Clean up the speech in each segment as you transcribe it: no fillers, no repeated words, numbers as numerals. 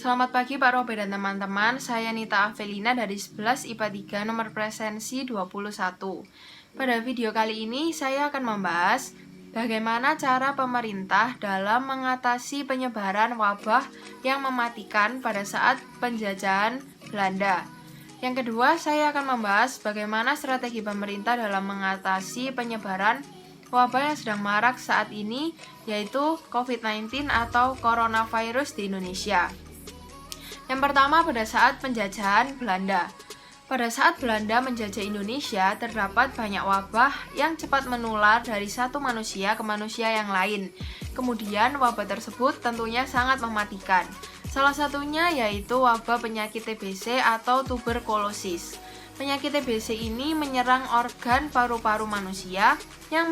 Selamat pagi Pak Robert dan teman-teman, saya Nita Avelina dari 11 IPA 3 nomor presensi 21. Pada video kali ini saya akan membahas bagaimana cara pemerintah dalam mengatasi penyebaran wabah yang mematikan pada saat penjajahan Belanda. Yang kedua, saya akan membahas bagaimana strategi pemerintah dalam mengatasi penyebaran wabah yang sedang marak saat ini, yaitu COVID-19 atau coronavirus di Indonesia. Yang pertama, pada saat penjajahan Belanda. Pada saat Belanda menjajah Indonesia, terdapat banyak wabah yang cepat menular dari satu manusia ke manusia yang lain. Kemudian, wabah tersebut tentunya sangat mematikan. Salah satunya yaitu wabah penyakit TBC atau tuberkulosis. Penyakit TBC ini menyerang organ paru-paru manusia yang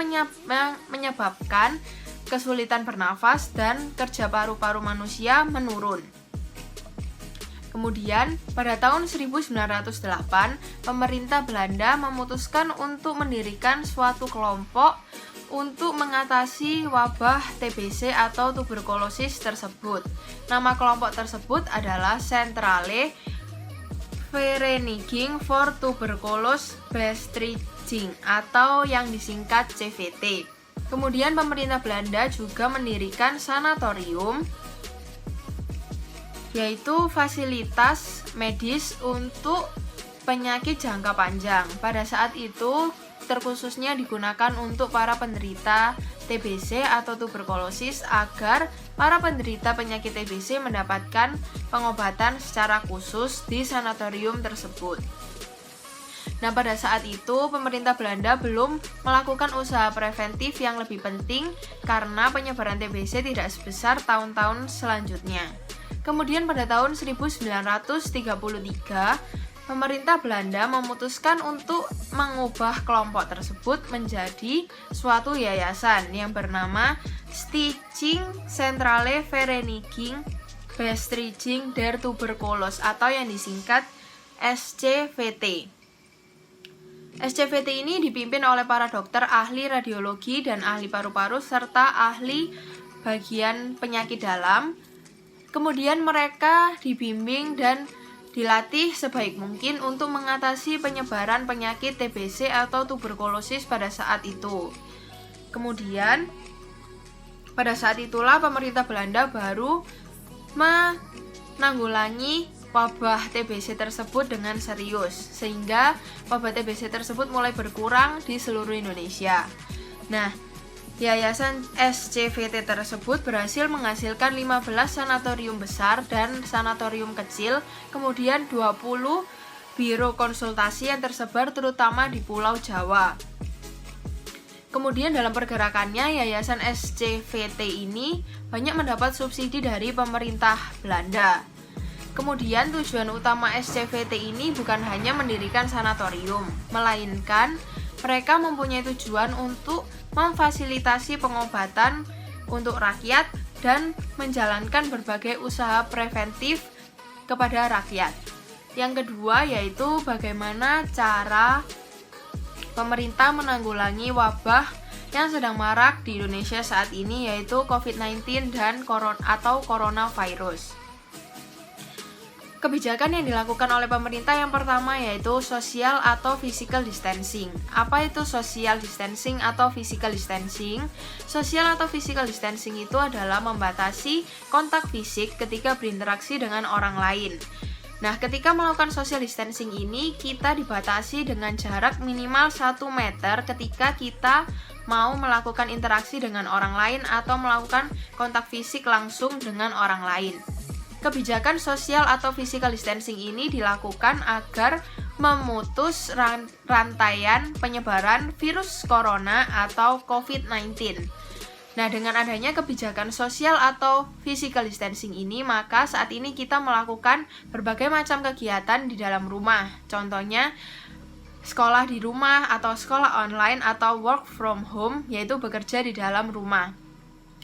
menyebabkan kesulitan bernafas dan kerja paru-paru manusia menurun. Kemudian, pada tahun 1908, pemerintah Belanda memutuskan untuk mendirikan suatu kelompok untuk mengatasi wabah TBC atau tuberkulosis tersebut. Nama kelompok tersebut adalah Centrale Vereniging voor Tuberculose-Bestrijding atau yang disingkat CVT. Kemudian pemerintah Belanda juga mendirikan sanatorium, yaitu fasilitas medis untuk penyakit jangka panjang. Pada saat itu, terkhususnya digunakan untuk para penderita TBC atau tuberkulosis agar para penderita penyakit TBC mendapatkan pengobatan secara khusus di sanatorium tersebut. Nah, pada saat itu, pemerintah Belanda belum melakukan usaha preventif yang lebih penting karena penyebaran TBC tidak sebesar tahun-tahun selanjutnya. Kemudian pada tahun 1933, pemerintah Belanda memutuskan untuk mengubah kelompok tersebut menjadi suatu yayasan yang bernama Stichting Centrale Vereniging Bestrijding der Tuberculose atau yang disingkat SCVT. SCVT ini dipimpin oleh para dokter ahli radiologi dan ahli paru-paru serta ahli bagian penyakit dalam. Kemudian mereka dibimbing dan dilatih sebaik mungkin untuk mengatasi penyebaran penyakit TBC atau tuberkulosis pada saat itu. Kemudian, pada saat itulah pemerintah Belanda baru menanggulangi wabah TBC tersebut dengan serius, sehingga wabah TBC tersebut mulai berkurang di seluruh Indonesia. Nah, yayasan SCVT tersebut berhasil menghasilkan 15 sanatorium besar dan sanatorium kecil, kemudian 20 biro konsultasi yang tersebar terutama di Pulau Jawa. Kemudian dalam pergerakannya, yayasan SCVT ini banyak mendapat subsidi dari pemerintah Belanda. Kemudian tujuan utama SCVT ini bukan hanya mendirikan sanatorium, melainkan mereka mempunyai tujuan untuk memfasilitasi pengobatan untuk rakyat dan menjalankan berbagai usaha preventif kepada rakyat. Yang kedua yaitu bagaimana cara pemerintah menanggulangi wabah yang sedang marak di Indonesia saat ini, yaitu COVID-19 dan coronavirus. Kebijakan yang dilakukan oleh pemerintah yang pertama yaitu social atau physical distancing. Apa itu social distancing atau physical distancing? Social atau physical distancing itu adalah membatasi kontak fisik ketika berinteraksi dengan orang lain. Nah, ketika melakukan social distancing ini, kita dibatasi dengan jarak minimal 1 meter ketika kita mau melakukan interaksi dengan orang lain atau melakukan kontak fisik langsung dengan orang lain. Kebijakan sosial atau physical distancing ini dilakukan agar memutus rantaian penyebaran virus corona atau COVID-19. Nah, dengan adanya kebijakan sosial atau physical distancing ini, maka saat ini kita melakukan berbagai macam kegiatan di dalam rumah. Contohnya, sekolah di rumah atau sekolah online atau work from home, yaitu bekerja di dalam rumah.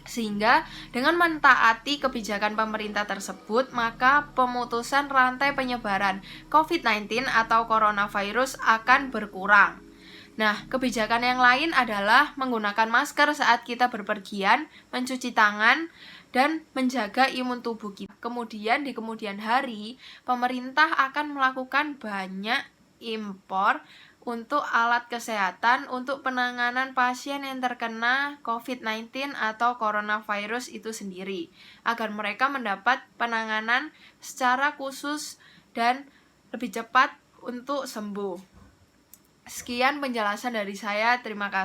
Sehingga dengan mentaati kebijakan pemerintah tersebut, maka pemutusan rantai penyebaran COVID-19 atau coronavirus akan berkurang. Nah, kebijakan yang lain adalah menggunakan masker saat kita berpergian, mencuci tangan, dan menjaga imun tubuh kita. Kemudian di kemudian hari, pemerintah akan melakukan banyak impor untuk alat kesehatan untuk penanganan pasien yang terkena COVID-19 atau coronavirus itu sendiri, agar mereka mendapat penanganan secara khusus dan lebih cepat untuk sembuh. Sekian penjelasan dari saya, terima kasih.